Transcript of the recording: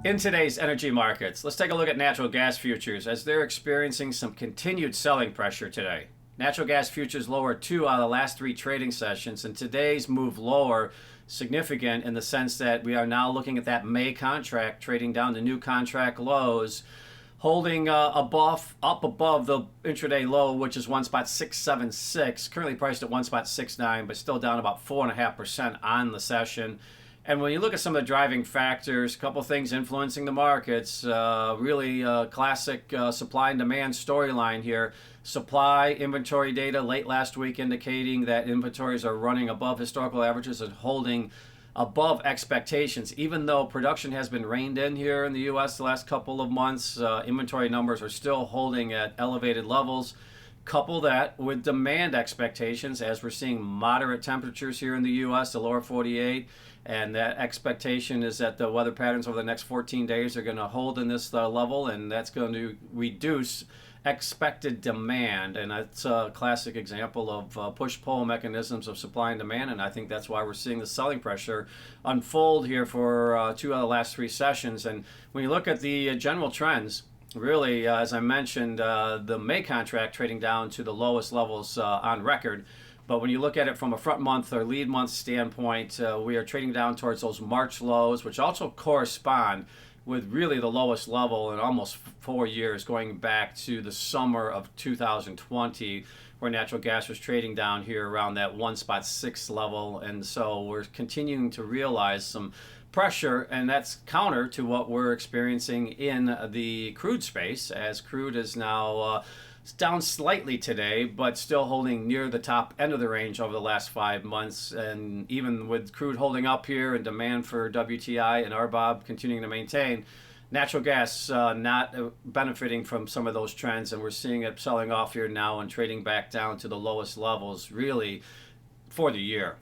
In today's energy markets, let's take a look at natural gas futures as they're experiencing some continued selling pressure today. Natural gas futures lower 2 out of the last 3 trading sessions, and today's move lower significant in the sense that we are now looking at that May contract trading down to new contract lows, holding up above the intraday low, which is 1.676, currently priced at 1.69, but still down about 4.5% on the session. And when you look at some of the driving factors, a couple things influencing the markets, really classic supply and demand storyline here. Supply inventory data late last week indicating that inventories are running above historical averages and holding above expectations. Even though production has been reined in here in the U.S. the last couple of months, inventory numbers are still holding at elevated levels. Couple that with demand expectations as we're seeing moderate temperatures here in the U.S., the lower 48, and that expectation is that the weather patterns over the next 14 days are going to hold in this level, and that's going to reduce expected demand. And that's a classic example of push-pull mechanisms of supply and demand, and I think that's why we're seeing the selling pressure unfold here for 2 out of the last 3 sessions. And when you look at the general trends, really, as I mentioned, the May contract trading down to the lowest levels on record. But when you look at it from a front month or lead month standpoint, we are trading down towards those March lows, which also correspond with really the lowest level in almost 4 years, going back to the summer of 2020, where natural gas was trading down here around that 1.6 level. And so we're continuing to realize some pressure, and that's counter to what we're experiencing in the crude space, as crude is now it's down slightly today, but still holding near the top end of the range over the last 5 months. And even with crude holding up here and demand for WTI and RBOB continuing to maintain, natural gas not benefiting from some of those trends, and we're seeing it selling off here now and trading back down to the lowest levels really for the year.